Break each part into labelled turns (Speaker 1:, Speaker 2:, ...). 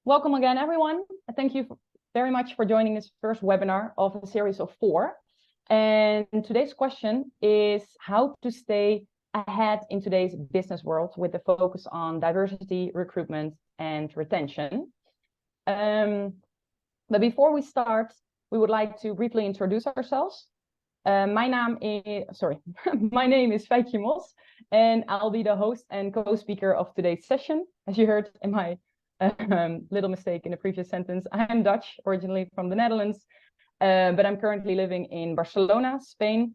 Speaker 1: welcome again, everyone. Thank you very much for joining this first webinar of a series of 4. And today's question is how to stay ahead in today's business world with the focus on diversity, recruitment, and retention. But before we start, we would like to briefly introduce ourselves. My name is Feitje Mos, and I'll be the host and co-speaker of today's session. As you heard in my little mistake in the previous sentence, I'm Dutch, originally from the Netherlands, but I'm currently living in Barcelona, Spain,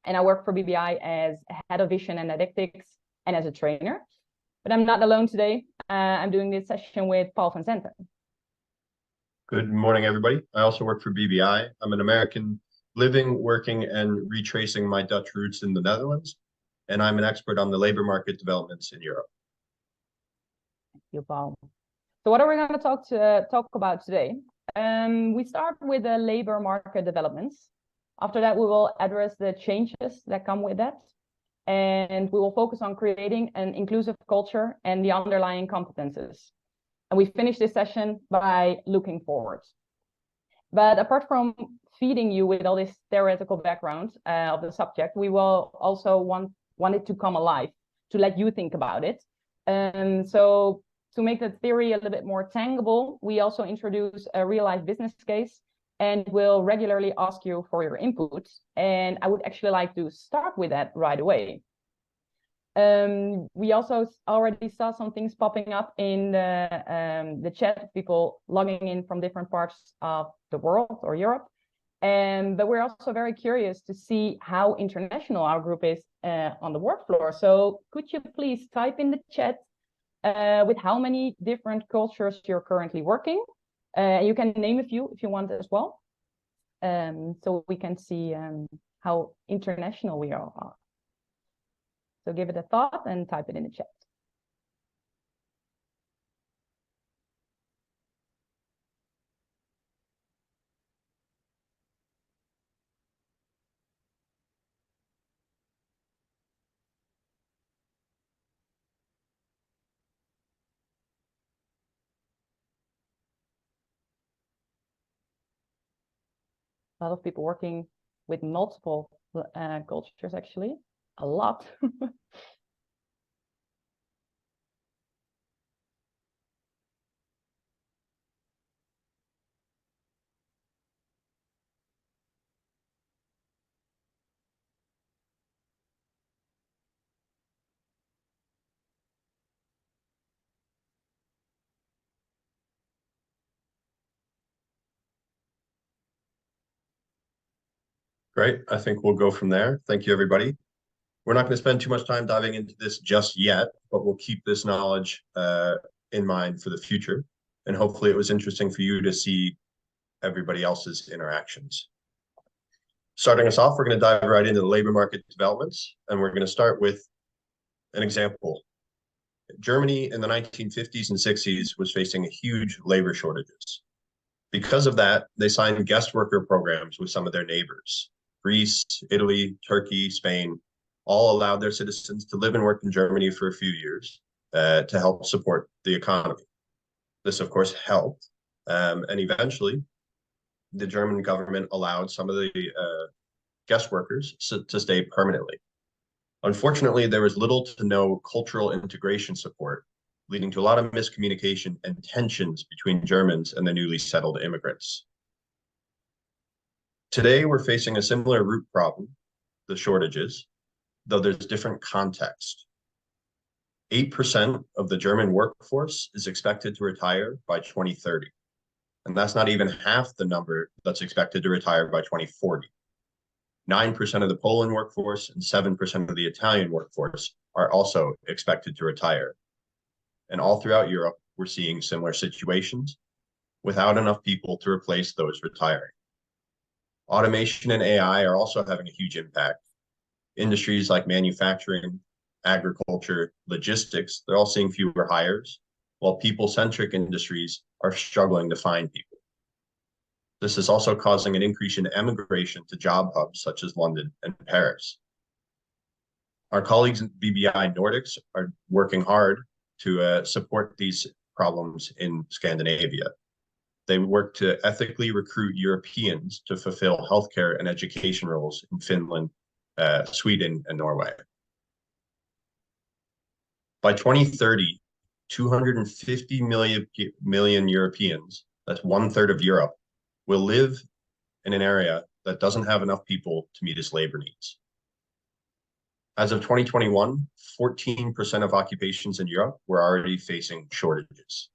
Speaker 1: and I work for BBI as head of vision and analytics and as a trainer. But I'm not alone today. I'm doing this session with Paul van Zenten.
Speaker 2: Good morning, everybody. I also work for BBI. I'm an American living, working, and retracing my Dutch roots in the Netherlands, and I'm an expert on the labor market developments in Europe.
Speaker 1: Thank you, Paul. So what are we going to talk about today? We start with the labor market developments. After that, we will address the changes that come with that. And we will focus on creating an inclusive culture and the underlying competences. And we finish this session by looking forward. But apart from feeding you with all this theoretical background of the subject, we will also want it to come alive, to let you think about it. So to make the theory a little bit more tangible, we also introduce a real-life business case and will regularly ask you for your input. And I would actually like to start with that right away. We also already saw some things popping up in the chat, people logging in from different parts of the world or Europe. But we're also very curious to see how international our group is on the work floor. So could you please type in the chat with how many different cultures you're currently working? You can name a few if you want as well. So we can see how international we are. So give it a thought and type it in the chat. A lot of people working with multiple cultures, actually. A lot.
Speaker 2: Great. I think we'll go from there. Thank you, everybody. We're not going to spend too much time diving into this just yet, but we'll keep this knowledge in mind for the future. And hopefully it was interesting for you to see everybody else's interactions. Starting us off, we're going to dive right into the labor market developments, and we're going to start with an example. Germany in the 1950s and 60s was facing huge labor shortages. Because of that, they signed guest worker programs with some of their neighbors. Greece, Italy, Turkey, Spain, all allowed their citizens to live and work in Germany for a few years to help support the economy. This, of course, helped. And eventually, the German government allowed some of the guest workers to stay permanently. Unfortunately, there was little to no cultural integration support, leading to a lot of miscommunication and tensions between Germans and the newly settled immigrants. Today, we're facing a similar root problem, the shortages, though there's different context. 8% of the German workforce is expected to retire by 2030. And that's not even half the number that's expected to retire by 2040. 9% of the Poland workforce and 7% of the Italian workforce are also expected to retire. And all throughout Europe, we're seeing similar situations without enough people to replace those retiring. Automation and AI are also having a huge impact. Industries like manufacturing, agriculture, logistics, they're all seeing fewer hires, while people-centric industries are struggling to find people. This is also causing an increase in emigration to job hubs such as London and Paris. Our colleagues at BBI Nordics are working hard to support these problems in Scandinavia. They work to ethically recruit Europeans to fulfill healthcare and education roles in Finland, Sweden, and Norway. By 2030, 250 million Europeans, that's 1/3 of Europe, will live in an area that doesn't have enough people to meet its labor needs. As of 2021, 14% of occupations in Europe were already facing shortages.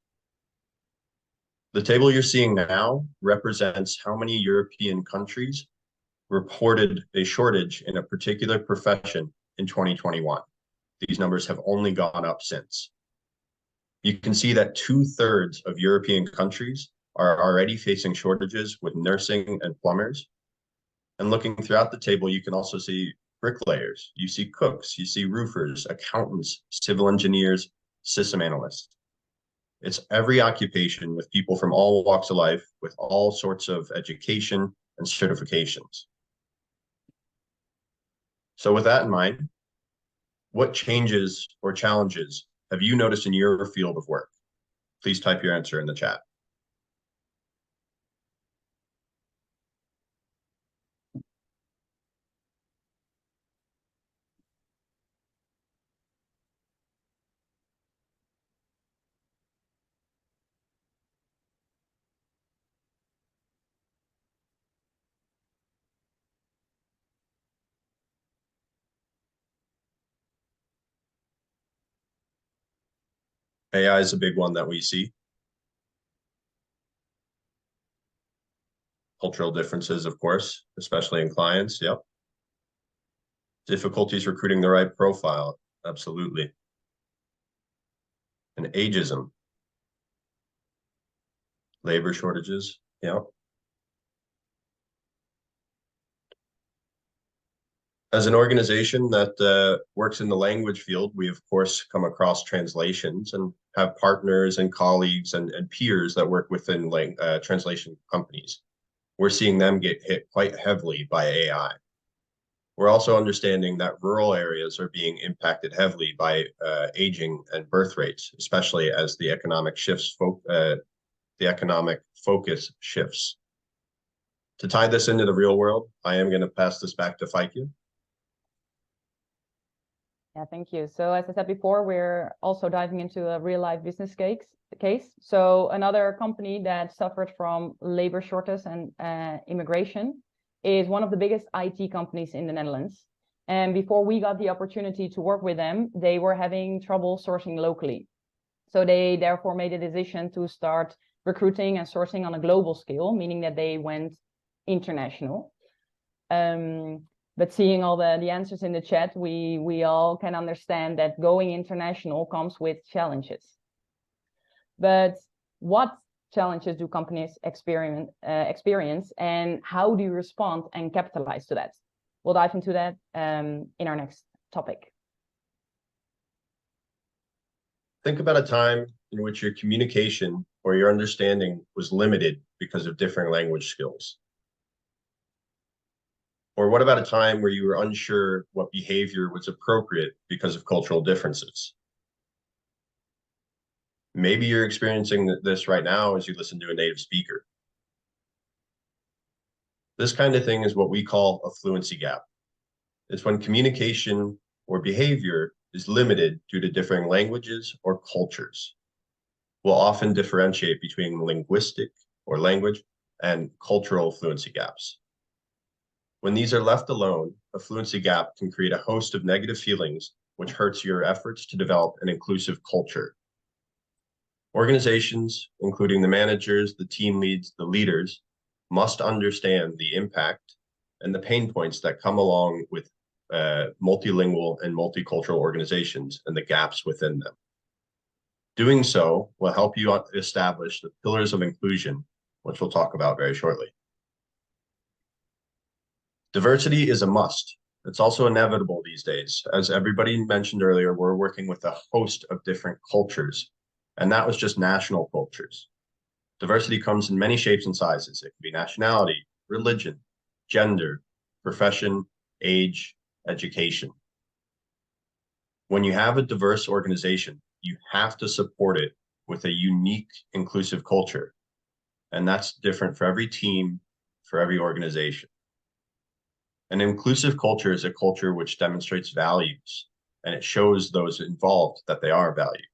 Speaker 2: The table you're seeing now represents how many European countries reported a shortage in a particular profession in 2021. These numbers have only gone up since. You can see that 2/3 of European countries are already facing shortages with nursing and plumbers. And looking throughout the table, you can also see bricklayers, you see cooks, you see roofers, accountants, civil engineers, system analysts. It's every occupation with people from all walks of life with all sorts of education and certifications. So with that in mind, what changes or challenges have you noticed in your field of work? Please type your answer in the chat. AI is a big one that we see. Cultural differences, of course, especially in clients. Yep. Difficulties recruiting the right profile. Absolutely. And ageism. Labor shortages. Yep. As an organization that works in the language field, we of course come across translations and have partners and colleagues and peers that work within translation companies. We're seeing them get hit quite heavily by AI. We're also understanding that rural areas are being impacted heavily by aging and birth rates, especially as the economic focus shifts. To tie this into the real world, I am going to pass this back to Feike.
Speaker 1: Yeah, thank you. So as I said before, we're also diving into a real life business case. So another company that suffered from labor shortage and immigration is one of the biggest IT companies in the Netherlands. And before we got the opportunity to work with them, they were having trouble sourcing locally. So they therefore made a decision to start recruiting and sourcing on a global scale, meaning that they went international. But seeing all the answers in the chat, we all can understand that going international comes with challenges. But what challenges do companies experience and how do you respond and capitalize to that? We'll dive into that in our next topic.
Speaker 2: Think about a time in which your communication or your understanding was limited because of differing language skills. Or what about a time where you were unsure what behavior was appropriate because of cultural differences? Maybe you're experiencing this right now as you listen to a native speaker. This kind of thing is what we call a fluency gap. It's when communication or behavior is limited due to differing languages or cultures. We'll often differentiate between linguistic or language and cultural fluency gaps. When these are left alone, a fluency gap can create a host of negative feelings, which hurts your efforts to develop an inclusive culture. Organizations, including the managers, the team leads, the leaders, must understand the impact and the pain points that come along with multilingual and multicultural organizations and the gaps within them. Doing so will help you establish the pillars of inclusion, which we'll talk about very shortly. Diversity is a must. It's also inevitable these days. As everybody mentioned earlier, we're working with a host of different cultures, and that was just national cultures. Diversity comes in many shapes and sizes. It can be nationality, religion, gender, profession, age, education. When you have a diverse organization, you have to support it with a unique inclusive culture. And that's different for every team, for every organization. An inclusive culture is a culture which demonstrates values, and it shows those involved that they are valued.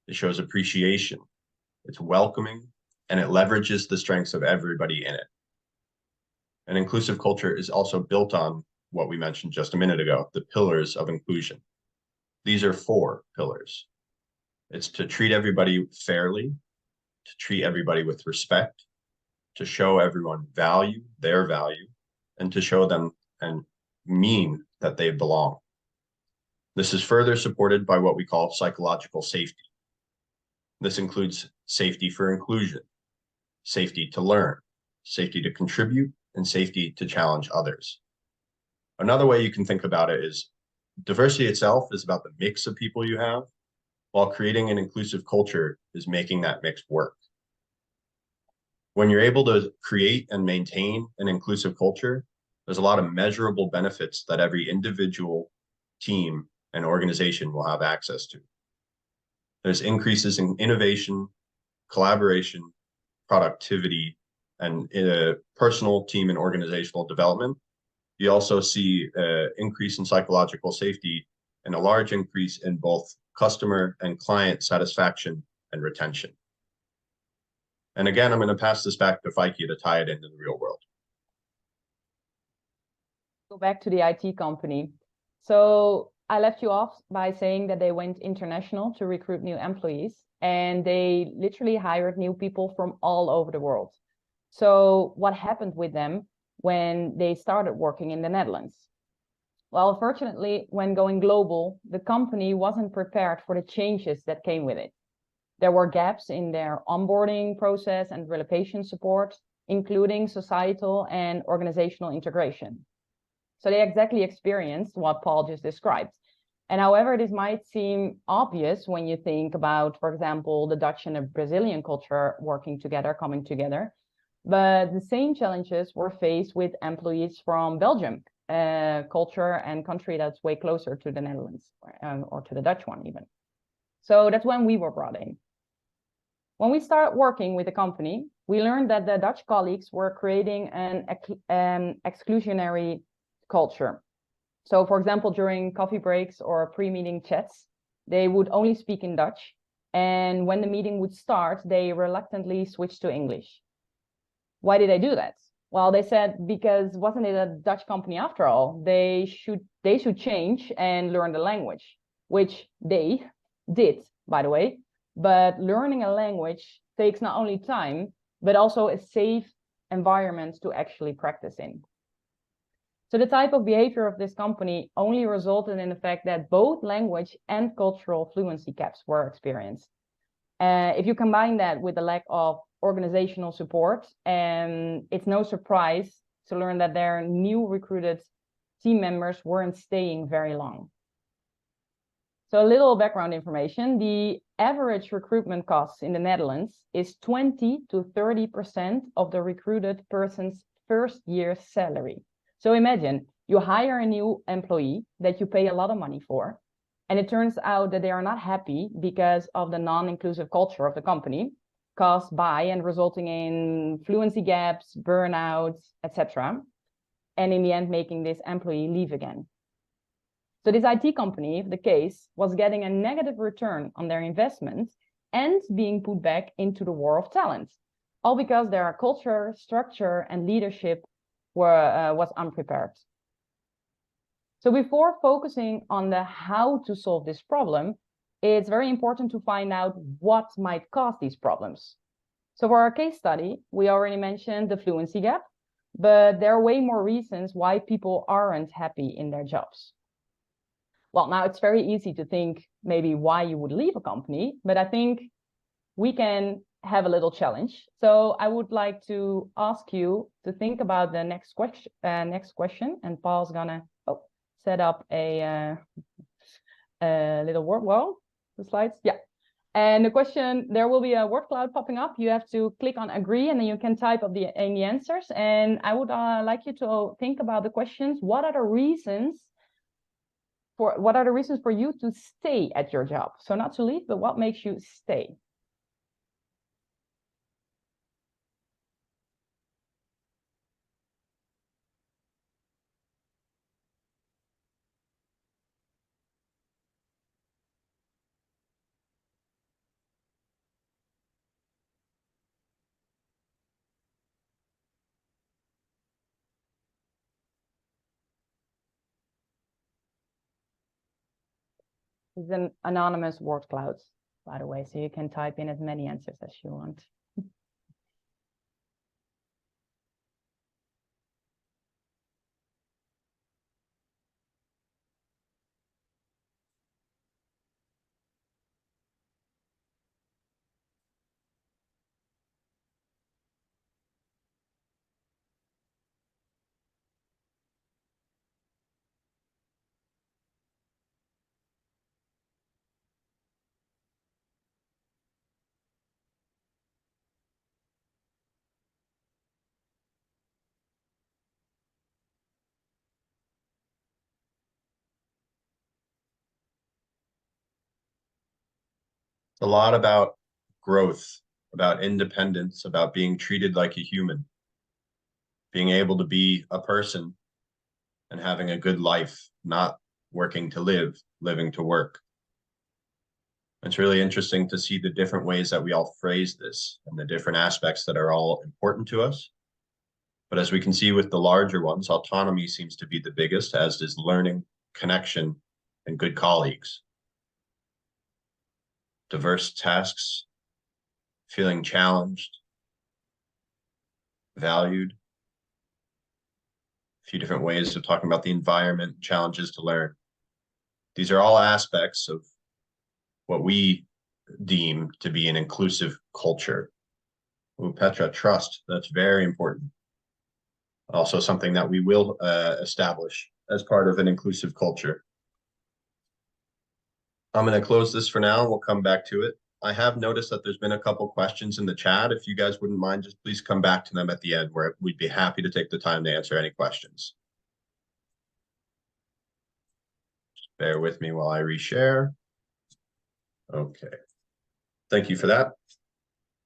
Speaker 2: It shows appreciation, it's welcoming, and it leverages the strengths of everybody in it. An inclusive culture is also built on what we mentioned just a minute ago, the pillars of inclusion. These are 4 pillars. It's to treat everybody fairly, to treat everybody with respect, to show everyone their value, and to show them and mean that they belong. This is further supported by what we call psychological safety. This includes safety for inclusion, safety to learn, safety to contribute, and safety to challenge others. Another way you can think about it is diversity itself is about the mix of people you have, while creating an inclusive culture is making that mix work. When you're able to create and maintain an inclusive culture, there's a lot of measurable benefits that every individual, team, and organization will have access to. There's increases in innovation, collaboration, productivity, and personal, team, and organizational development. You also see an increase in psychological safety and a large increase in both customer and client satisfaction and retention. And again, I'm going to pass this back to Feike to tie it into the real world.
Speaker 1: Go back to the IT company. So I left you off by saying that they went international to recruit new employees, and they literally hired new people from all over the world. So what happened with them when they started working in the Netherlands? Well, unfortunately, when going global, the company wasn't prepared for the changes that came with it. There were gaps in their onboarding process and relocation support, including societal and organizational integration. So they exactly experienced what Paul just described. And however, this might seem obvious when you think about, for example, the Dutch and the Brazilian culture working together, coming together. But the same challenges were faced with employees from Belgium, a culture and country that's way closer to the Netherlands or to the Dutch one even. So that's when we were brought in. When we started working with the company, we learned that the Dutch colleagues were creating an exclusionary culture. So for example, during coffee breaks or pre-meeting chats, they would only speak in Dutch. And when the meeting would start, they reluctantly switched to English. Why did they do that? Well, they said, because wasn't it a Dutch company after all? They should change and learn the language, which they did, by the way. But learning a language takes not only time, but also a safe environment to actually practice in. So the type of behavior of this company only resulted in the fact that both language and cultural fluency gaps were experienced. If you combine that with the lack of organizational support, it's no surprise to learn that their new recruited team members weren't staying very long. So a little background information, the average recruitment costs in the Netherlands is 20 to 30% of the recruited person's first year's salary. So imagine you hire a new employee that you pay a lot of money for, and it turns out that they are not happy because of the non-inclusive culture of the company, caused by and resulting in fluency gaps, burnouts, etc. And in the end, making this employee leave again. So this IT company, the case, was getting a negative return on their investment and being put back into the war of talent, all because their culture, structure, and leadership was unprepared. So before focusing on the how to solve this problem, it's very important to find out what might cause these problems. So for our case study, we already mentioned the fluency gap, but there are way more reasons why people aren't happy in their jobs. Well, now it's very easy to think maybe why you would leave a company, but I think we can have a little challenge. So I would like to ask you to think about the next question, and Paul's gonna set up a little word wall. The slides, yeah. And the question, there will be a word cloud popping up. You have to click on agree, and then you can type up the answers. And I would like you to think about the questions. What are the reasons for you to stay at your job? So not to leave, but what makes you stay? It's an anonymous word cloud, by the way, so you can type in as many answers as you want.
Speaker 2: A lot about growth, about independence, about being treated like a human, being able to be a person and having a good life, not working to live, living to work. It's really interesting to see the different ways that we all phrase this and the different aspects that are all important to us. But as we can see with the larger ones, autonomy seems to be the biggest, as is learning, connection, and good colleagues. Diverse tasks, feeling challenged, valued. A few different ways of talking about the environment, challenges to learn. These are all aspects of what we deem to be an inclusive culture. Ooh, Petra, trust, that's very important. Also something that we will establish as part of an inclusive culture. I'm going to close this for now and we'll come back to it. I have noticed that there's been a couple questions in the chat. If you guys wouldn't mind, just please come back to them at the end where we'd be happy to take the time to answer any questions. Just bear with me while I reshare. Okay. Thank you for that.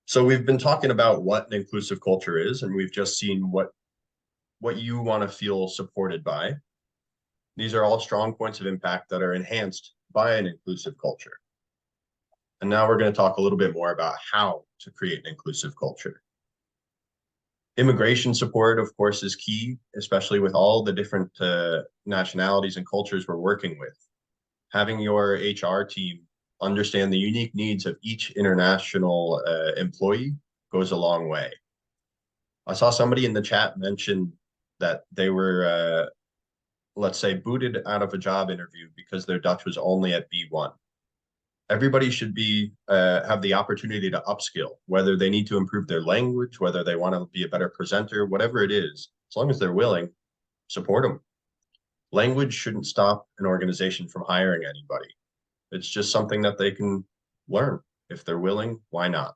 Speaker 2: So we've been talking about what an inclusive culture is, and we've just seen what you want to feel supported by. These are all strong points of impact that are enhanced by an inclusive culture. And now we're going to talk a little bit more about how to create an inclusive culture. Immigration support, of course, is key, especially with all the different nationalities and cultures we're working with. Having your HR team understand the unique needs of each international employee goes a long way. I saw somebody in the chat mention that they were, let's say, booted out of a job interview because their Dutch was only at B1. Everybody should be have the opportunity to upskill, whether they need to improve their language, whether they want to be a better presenter, whatever it is, as long as they're willing, support them. Language shouldn't stop an organization from hiring anybody. It's just something that they can learn. If they're willing, why not?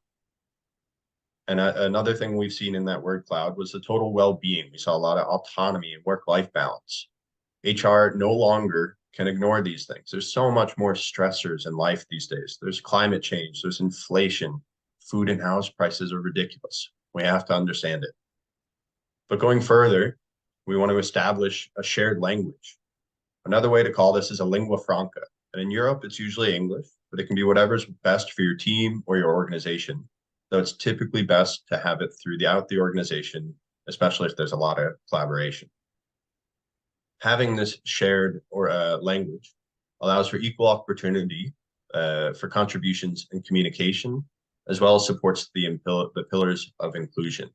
Speaker 2: And another thing we've seen in that word cloud was the total well-being. We saw a lot of autonomy and work-life balance. HR no longer can ignore these things. There's so much more stressors in life these days. There's climate change, there's inflation, food and house prices are ridiculous. We have to understand it. But going further, we want to establish a shared language. Another way to call this is a lingua franca. And in Europe, it's usually English, but it can be whatever's best for your team or your organization. Though it's typically best to have it throughout the organization, especially if there's a lot of collaboration. Having this shared language allows for equal opportunity for contributions and communication, as well as supports the pillars of inclusion.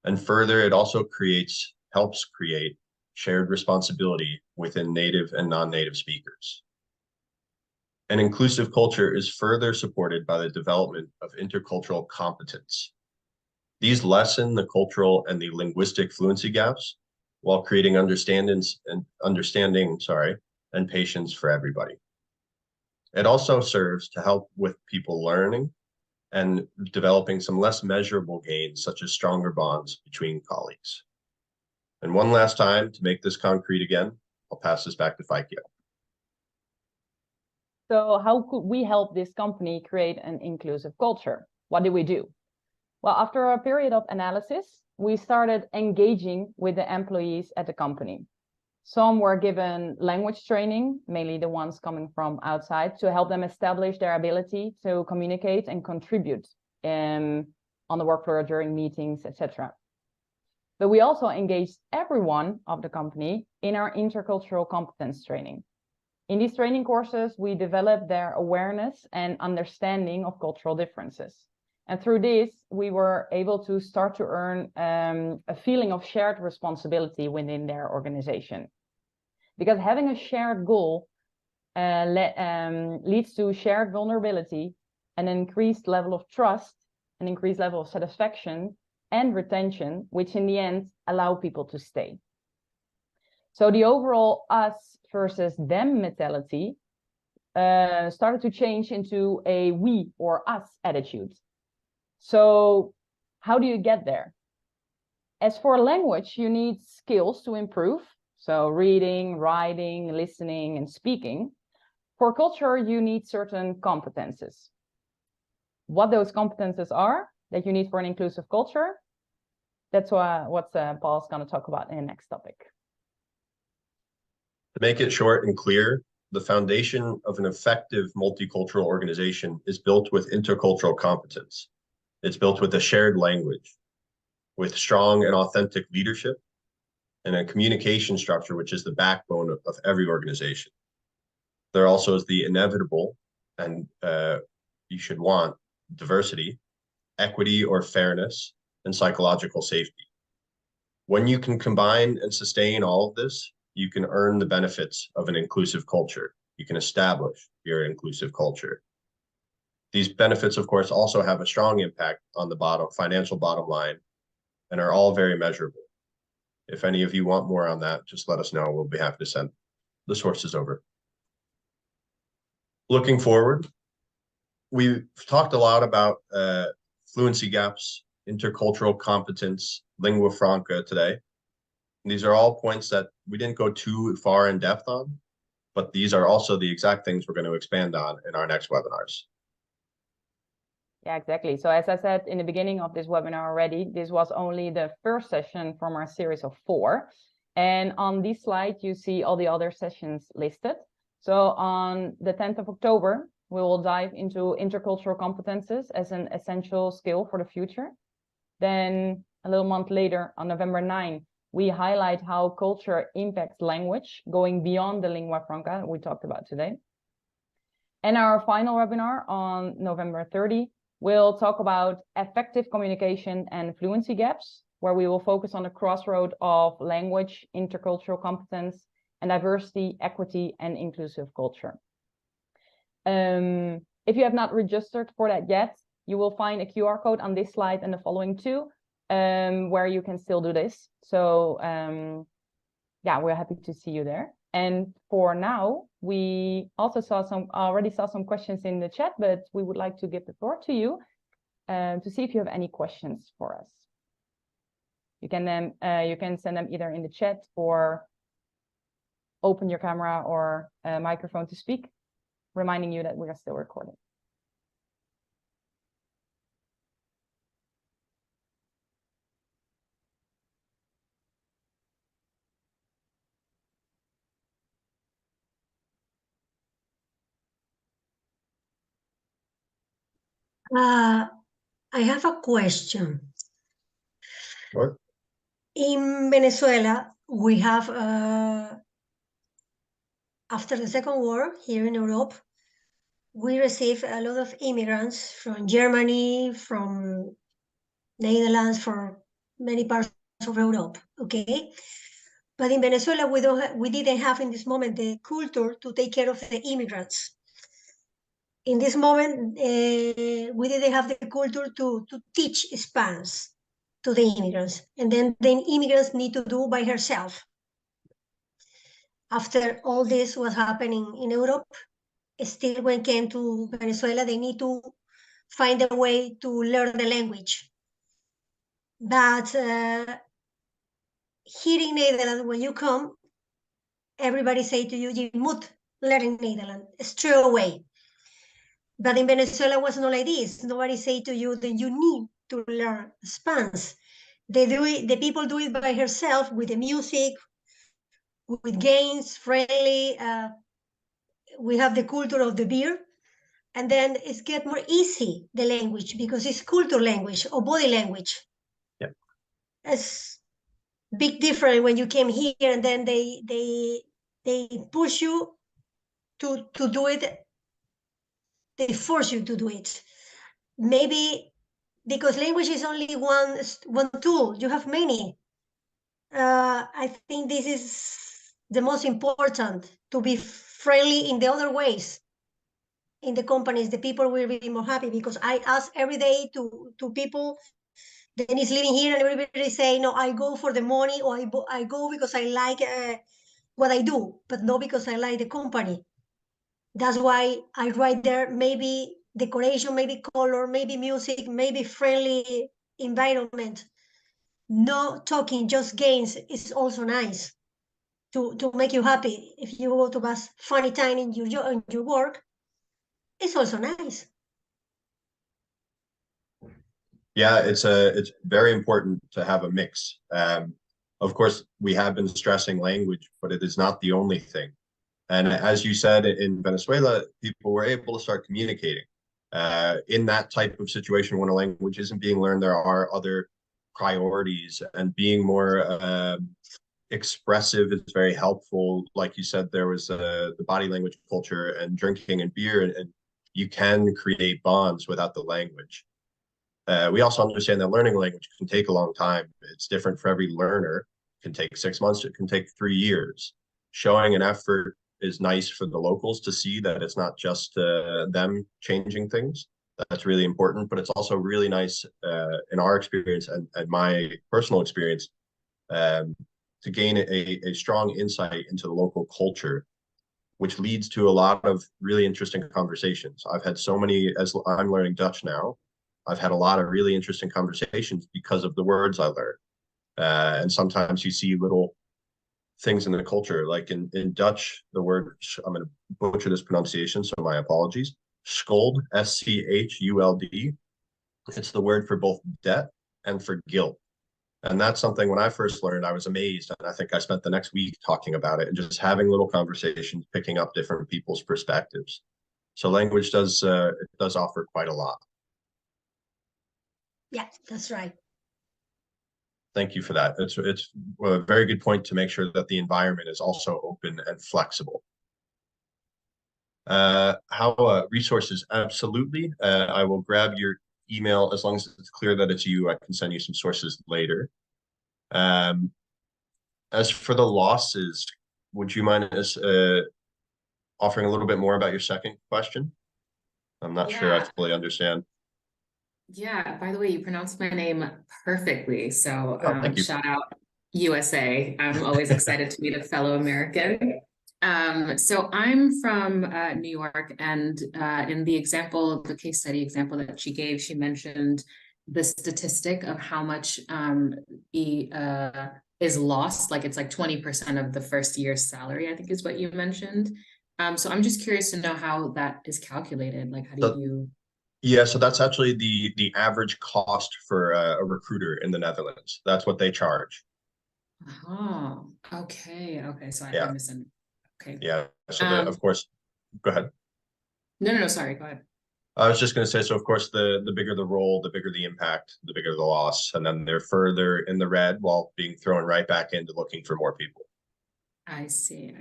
Speaker 2: And further, it also helps create shared responsibility within native and non-native speakers. An inclusive culture is further supported by the development of intercultural competence. These lessen the cultural and the linguistic fluency gaps while creating understanding and patience for everybody. It also serves to help with people learning and developing some less measurable gains, such as stronger bonds between colleagues. And one last time, to make this concrete again, I'll pass this back to Faikyo.
Speaker 1: So how could we help this company create an inclusive culture? What did we do? Well, after a period of analysis, we started engaging with the employees at the company. Some were given language training, mainly the ones coming from outside, to help them establish their ability to communicate and contribute on the work floor during meetings, etc. But we also engaged everyone of the company in our intercultural competence training. In these training courses, we developed their awareness and understanding of cultural differences. And through this, we were able to start to earn a feeling of shared responsibility within their organization. Because having a shared goal leads to shared vulnerability, an increased level of trust, an increased level of satisfaction and retention, which in the end allow people to stay. So the overall us versus them mentality started to change into a we or us attitude. So how do you get there? As for language, you need skills to improve. So reading, writing, listening, and speaking. For culture, you need certain competences. What those competences are that you need for an inclusive culture, that's what Paul's going to talk about in the next topic.
Speaker 2: To make it short and clear, the foundation of an effective multicultural organization is built with intercultural competence. It's built with a shared language, with strong and authentic leadership, and a communication structure, which is the backbone of every organization. There also is the inevitable, and you should want, diversity, equity or fairness, and psychological safety. When you can combine and sustain all of this, you can earn the benefits of an inclusive culture. You can establish your inclusive culture. These benefits, of course, also have a strong impact on the financial bottom line and are all very measurable. If any of you want more on that, just let us know. We'll be happy to send the sources over. Looking forward, we've talked a lot about fluency gaps, intercultural competence, lingua franca today. These are all points that we didn't go too far in depth on, but these are also the exact things we're going to expand on in our next webinars.
Speaker 1: Yeah, exactly. So as I said in the beginning of this webinar already, this was only the first session from our series of 4. And on this slide, you see all the other sessions listed. So on the 10th of October, we will dive into intercultural competences as an essential skill for the future. Then a little month later, on November 9, we highlight how culture impacts language, going beyond the lingua franca we talked about today. And our final webinar on November 30, we'll talk about effective communication and fluency gaps, where we will focus on the crossroad of language, intercultural competence, and diversity, equity, and inclusive culture. If you have not registered for that yet, you will find a QR code on this slide and the following 2, where you can still do this. So yeah, we're happy to see you there. And for now, we also already saw some questions in the chat, but we would like to give the floor to you to see if you have any questions for us. You can send them either in the chat or open your camera or microphone to speak, reminding you that we are still recording.
Speaker 3: I have a question.
Speaker 2: Sure.
Speaker 3: In Venezuela, we have, after the Second War here in Europe, we received a lot of immigrants from Germany, from Netherlands, from many parts of Europe, okay? But in Venezuela, we didn't have in this moment the culture to take care of the immigrants. In this moment, we didn't have the culture to teach Spanish to the immigrants. And then the immigrants need to do by herself. After all this was happening in Europe, still when came to Venezuela, they need to find a way to learn the language. But here in Netherlands, when you come, everybody say to you, you must learn Netherlands straight away. But in Venezuela, it was not like this. Nobody say to you that you need to learn Spanish. The people do it by herself with the music, with games, friendly. We have the culture of the beer. And then it's get more easy, the language, because it's culture language or body language.
Speaker 2: Yeah.
Speaker 3: It's big difference when you came here and then they push you to do it. They force you to do it. Maybe because language is only one tool. You have many. I think this is the most important, to be friendly in the other ways. In the companies, the people will be more happy, because I ask every day to people, Dennis living here, and everybody say, no, I go for the money, or I go because I like what I do, but not because I like the company. That's why I write there, maybe decoration, maybe color, maybe music, maybe friendly environment. No talking, just games is also nice to make you happy. If you go to have funny time in your work, it's also nice.
Speaker 2: Yeah, it's very important to have a mix. Of course, we have been stressing language, but it is not the only thing. And as you said, in Venezuela, people were able to start communicating. In that type of situation, when a language isn't being learned, there are other priorities, and being more expressive is very helpful. Like you said, there was the body language culture and drinking and beer, and you can create bonds without the language. We also understand that learning a language can take a long time. It's different for every learner. It can take 6 months, it can take 3 years. Showing an effort is nice for the locals to see that it's not just them changing things. That's really important, but it's also really nice in our experience and my personal experience to gain a strong insight into the local culture, which leads to a lot of really interesting conversations. I've had so many, as I'm learning Dutch now, I've had a lot of really interesting conversations because of the words I learned. And sometimes you see little things in the culture, like in Dutch, the word, I'm going to butcher this pronunciation, so my apologies. Schuld, schuld. It's the word for both debt and for guilt. And that's something when I first learned, I was amazed. And I think I spent the next week talking about it and just having little conversations, picking up different people's perspectives. So language does offer quite a lot.
Speaker 3: Yeah, that's right.
Speaker 2: Thank you for that. It's a very good point to make sure that the environment is also open and flexible. How resources? Absolutely. I will grab your email as long as it's clear that it's you. I can send you some sources later. As for the losses, would you mind us offering a little bit more about your second question? I'm not sure I fully understand.
Speaker 4: Yeah, by the way, you pronounced my name perfectly. So
Speaker 2: thank you.
Speaker 4: Shout out USA. I'm always excited to meet a fellow American. So I'm from New York, and in the example, the case study example that she gave, she mentioned the statistic of how much is lost. Like it's like 20% of the first year's salary, I think is what you mentioned. So I'm just curious to know how that is calculated. Like, how do you?
Speaker 2: Yeah, so that's actually the average cost for a recruiter in the Netherlands. That's what they charge.
Speaker 4: Oh, okay. So I misunderstood. Okay.
Speaker 2: Yeah. So of course, go ahead.
Speaker 4: No, sorry. Go ahead.
Speaker 2: I was just going to say, so of course, the bigger the role, the bigger the impact, the bigger the loss, and then they're further in the red while being thrown right back into looking for more people.
Speaker 4: I see.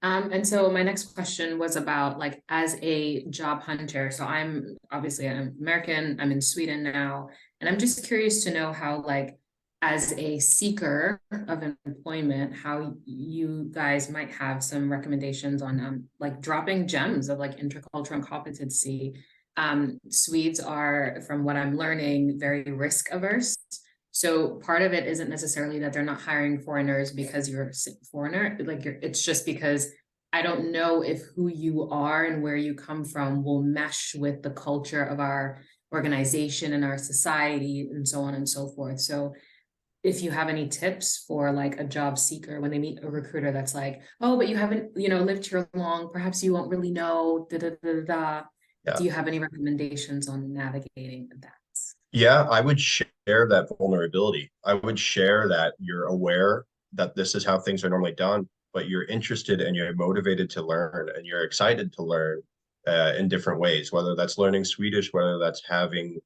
Speaker 4: And so my next question was about, like, as a job hunter. So I'm American, I'm in Sweden now, and I'm just curious to know how, like, as a seeker of employment, how you guys might have some recommendations on like dropping gems of like intercultural and competency. Swedes are, from what I'm learning, very risk averse. So part of it isn't necessarily that they're not hiring foreigners because you're a foreigner, like it's just because I don't know if who you are and where you come from will mesh with the culture of our organization and our society and so on and so forth. So if you have any tips for like a job seeker when they meet a recruiter that's like, oh, but you haven't, lived here long, perhaps you won't really know, Yeah. Do you have any recommendations on navigating that?
Speaker 2: Yeah, I would share that vulnerability. I would share that you're aware that this is how things are normally done, but you're interested and you're motivated to learn and you're excited to learn in different ways, whether that's learning Swedish, whether that's having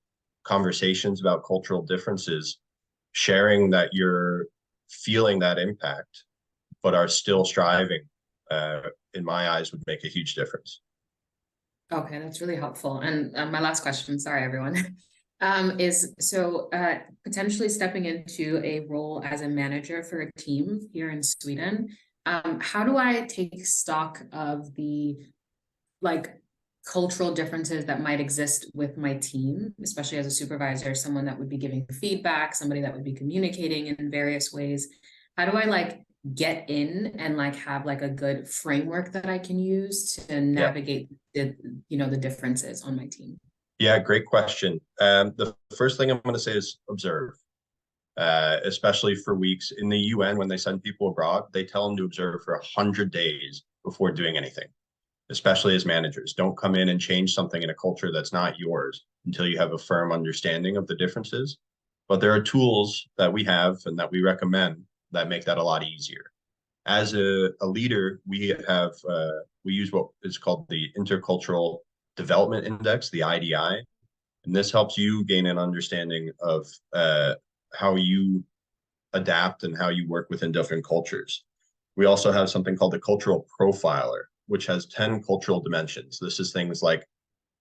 Speaker 2: conversations about cultural differences, sharing that you're feeling that impact, but are still striving in my eyes, would make a huge difference.
Speaker 4: Okay, that's really helpful. And my last question, sorry, everyone, is so potentially stepping into a role as a manager for a team here in Sweden. How do I take stock of the cultural differences that might exist with my team, especially as a supervisor, someone that would be giving feedback, somebody that would be communicating in various ways? How do I get in and have a good framework that I can use to navigate the differences on my team?
Speaker 2: Yeah, great question. The first thing I'm going to say is observe, especially for weeks. In the UN, when they send people abroad, they tell them to observe for 100 days before doing anything, especially as managers. Don't come in and change something in a culture that's not yours until you have a firm understanding of the differences. But there are tools that we have and that we recommend that make that a lot easier. As a leader, we use what is called the Intercultural Development Index, the IDI, and this helps you gain an understanding of how you adapt and how you work within different cultures. We also have something called the Cultural Profiler, which has 10 cultural dimensions. This is things like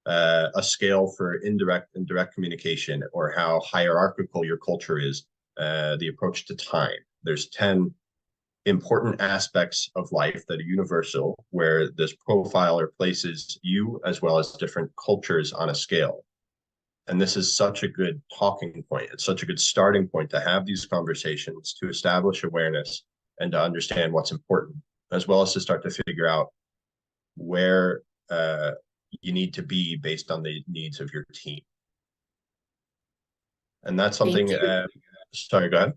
Speaker 2: a scale for indirect and direct communication, or how hierarchical your culture is, the approach to time. There's 10 important aspects of life that are universal, where this profiler places you as well as different cultures on a scale. And this is such a good talking point. It's such a good starting point to have these conversations, to establish awareness and to understand what's important, as well as to start to figure out where you need to be based on the needs of your team. And that's something, sorry, go ahead.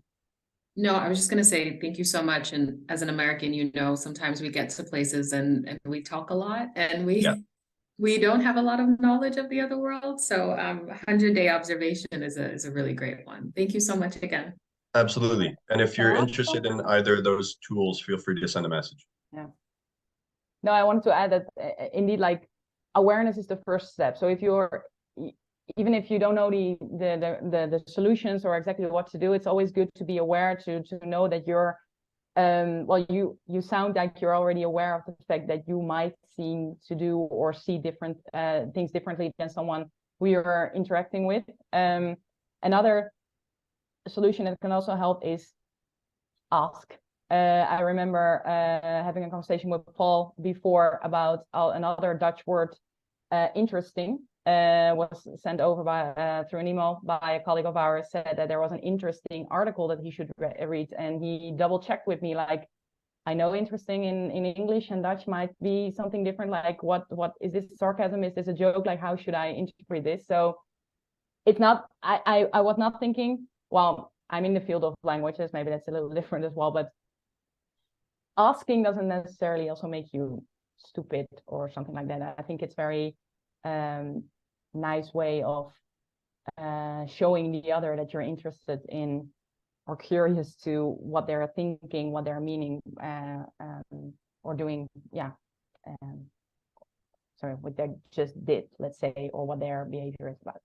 Speaker 4: No, I was just going to say, thank you so much. And as an American, sometimes we get to places and we talk a lot, and we don't have a lot of knowledge of the other world. So 100-day observation is a really great one. Thank you so much again.
Speaker 2: Absolutely. And if you're interested in either of those tools, feel free to send a message.
Speaker 1: Yeah. No, I wanted to add that indeed, awareness is the first step. So even if you don't know the solutions or exactly what to do, it's always good to be aware, to know that you're you sound like you're already aware of the fact that you might seem to do or see different things differently than someone who you're interacting with. Another solution that can also help is ask. I remember having a conversation with Paul before about another Dutch word, interesting. Was sent over through an email by a colleague of ours, said that there was an interesting article that he should read, and he double checked with me, I know interesting in English and Dutch might be something different. What is this, sarcasm? Is this a joke? How should I interpret this? So it's not, I was not thinking, well, I'm in the field of languages, maybe that's a little different as well, but asking doesn't necessarily also make you stupid or something like that. I think it's very nice way of showing the other that you're interested in or curious to what they're thinking, what they're meaning, or doing, sorry, what they just did, let's say, or what their behavior is about.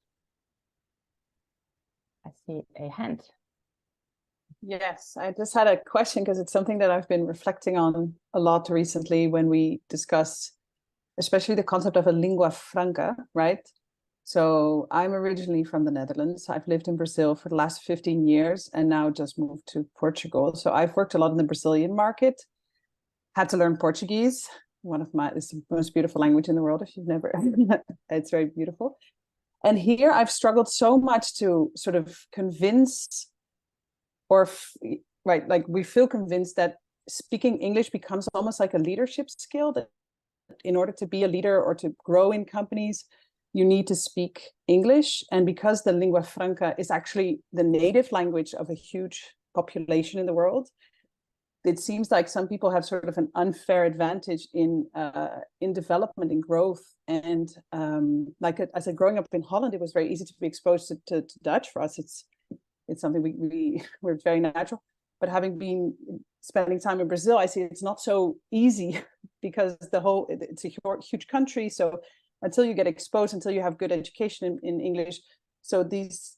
Speaker 1: I see a hand.
Speaker 5: Yes, I just had a question because it's something that I've been reflecting on a lot recently when we discuss especially the concept of a lingua franca, right? So I'm originally from the Netherlands. I've lived in Brazil for the last 15 years and now just moved to Portugal. So I've worked a lot in the Brazilian market, had to learn Portuguese. It's the most beautiful language in the world if you've never, it's very beautiful. And here I've struggled so much to sort of convince we feel convinced that speaking English becomes almost like a leadership skill, that in order to be a leader or to grow in companies, you need to speak English. And because the lingua franca is actually the native language of a huge population in the world, it seems like some people have sort of an unfair advantage in development and growth. And as a growing up in Holland, it was very easy to be exposed to Dutch. For us, it's something we're very natural. But having been spending time in Brazil, I see it's not so easy because it's a huge country. So until you get exposed, until you have good education in English, so these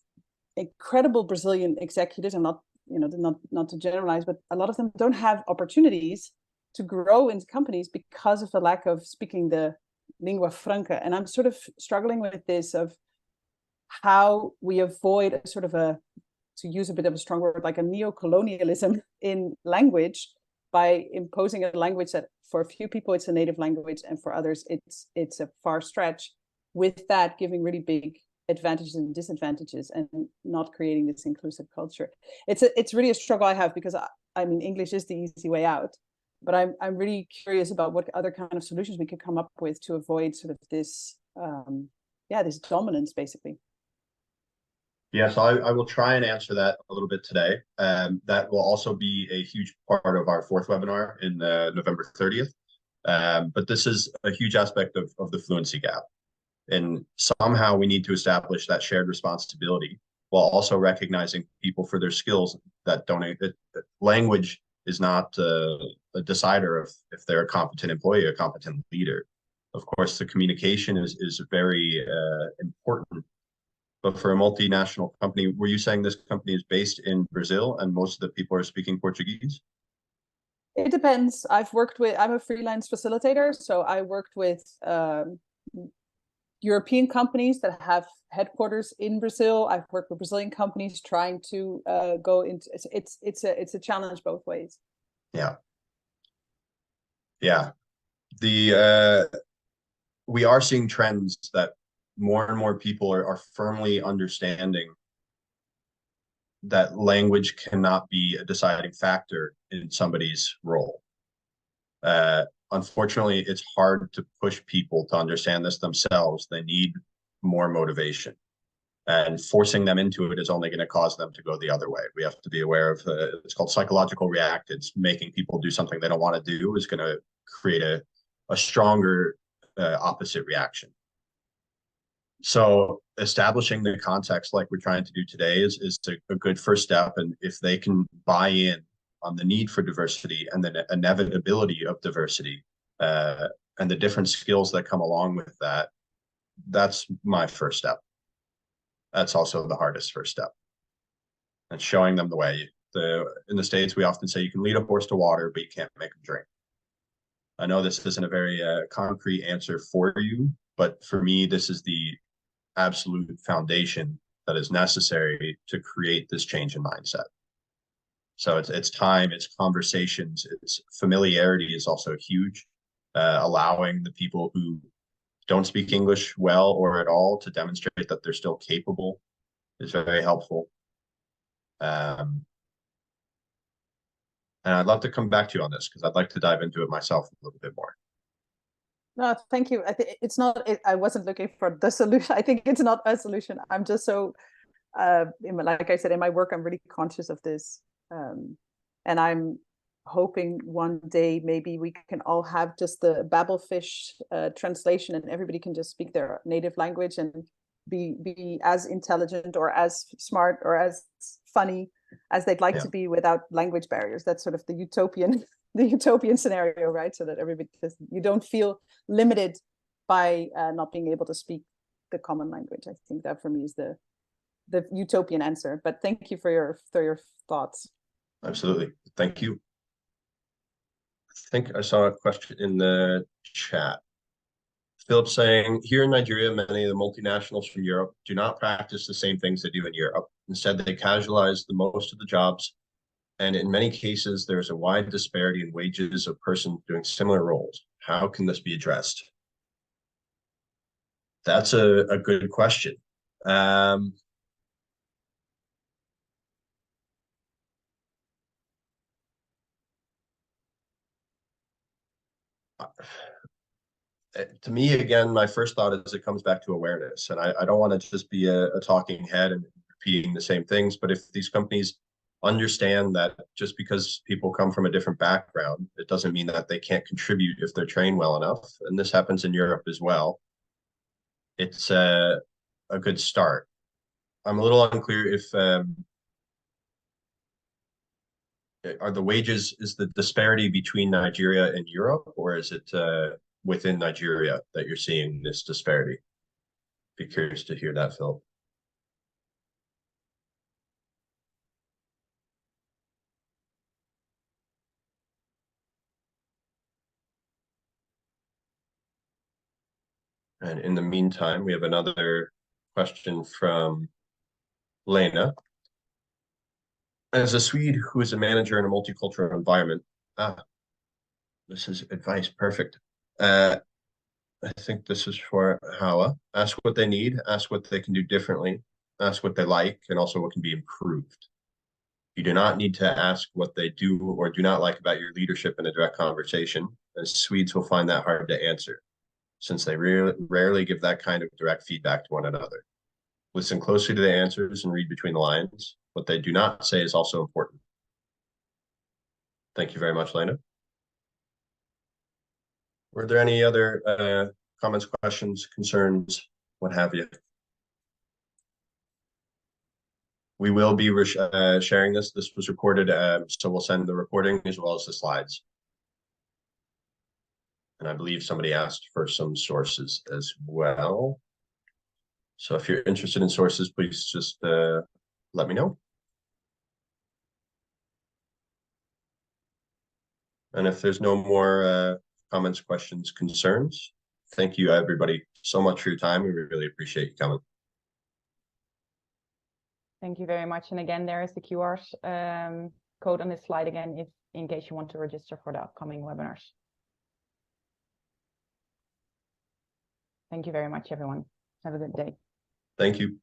Speaker 5: incredible Brazilian executives, I'm not to generalize, but a lot of them don't have opportunities to grow in companies because of the lack of speaking the lingua franca. And I'm sort of struggling with this of how we avoid a sort of a, to use a bit of a strong word, like a neo-colonialism in language by imposing a language that for a few people it's a native language and for others it's a far stretch, with that giving really big advantages and disadvantages and not creating this inclusive culture. It's really a struggle I have, because I mean English is the easy way out, but I'm really curious about what other kind of solutions we could come up with to avoid sort of this this dominance basically.
Speaker 2: Yes, I will try and answer that a little bit today. That will also be a huge part of our fourth webinar in November 30th. But this is a huge aspect of the fluency gap. And somehow we need to establish that shared responsibility while also recognizing people for their skills that don't, language is not a decider of if they're a competent employee, a competent leader. Of course, the communication is very important. But for a multinational company, were you saying this company is based in Brazil and most of the people are speaking Portuguese?
Speaker 5: It depends. I'm a freelance facilitator, so I worked with European companies that have headquarters in Brazil. I've worked with Brazilian companies trying to go into it's a challenge both ways.
Speaker 2: Yeah. We are seeing trends that more and more people are firmly understanding that language cannot be a deciding factor in somebody's role. Unfortunately, it's hard to push people to understand this themselves. They need more motivation, and forcing them into it is only going to cause them to go the other way. We have to be aware of it's called psychological reactance. Making people do something they don't want to do is going to create a stronger opposite reaction. So establishing the context like we're trying to do today is a good first step. And if they can buy in on the need for diversity and the inevitability of diversity and the different skills that come along with that, that's my first step. That's also the hardest first step. And showing them the way. In the States, we often say you can lead a horse to water, but you can't make him drink. I know this isn't a very concrete answer for you, but for me, this is the absolute foundation that is necessary to create this change in mindset. So it's time, it's conversations, it's familiarity is also huge. Allowing the people who don't speak English well or at all to demonstrate that they're still capable is very helpful. And I'd love to come back to you on this because I'd like to dive into it myself a little bit more.
Speaker 5: No, thank you. I think it's not. I wasn't looking for the solution. I think it's not a solution. I'm just so, like I said, in my work, I'm really conscious of this, and I'm hoping one day maybe we can all have just the Babelfish translation, and everybody can just speak their native language and be as intelligent or as smart or as funny as they'd like to be without language barriers. That's sort of the utopian scenario, right? So that everybody, you don't feel limited by not being able to speak the common language. I think that for me is the utopian answer. But thank you for your thoughts.
Speaker 2: Absolutely, thank you. I think I saw a question in the chat. Philip saying, here in Nigeria, many of the multinationals from Europe do not practice the same things they do in Europe. Instead, they casualize the most of the jobs. And in many cases, there's a wide disparity in wages of persons doing similar roles. How can this be addressed? That's a good question. To me, again, my first thought is it comes back to awareness. And I don't want to just be a talking head and repeating the same things. But if these companies understand that just because people come from a different background, it doesn't mean that they can't contribute if they're trained well enough. And this happens in Europe as well. It's a good start. I'm a little unclear if are the wages, is the disparity between Nigeria and Europe, or is it within Nigeria that you're seeing this disparity? Be curious to hear that, Phil. And in the meantime, we have another question from Lena. As a Swede who is a manager in a multicultural environment, this is advice, perfect. I think this is for Hala. Ask what they need, ask what they can do differently, ask what they like, and also what can be improved. You do not need to ask what they do or do not like about your leadership in a direct conversation, as Swedes will find that hard to answer, since they rarely give that kind of direct feedback to one another. Listen closely to the answers and read between the lines. What they do not say is also important. Thank you very much, Lena. Were there any other comments, questions, concerns, what have you? We will be sharing this. This was recorded, so we'll send the recording as well as the slides. And I believe somebody asked for some sources as well. So if you're interested in sources, please just let me know. And if there's no more comments, questions, concerns, thank you everybody so much for your time. We really appreciate you coming.
Speaker 1: Thank you very much. And again, there is the QR code on this slide again, if in case you want to register for the upcoming webinars. Thank you very much, everyone. Have a good day.
Speaker 2: Thank you.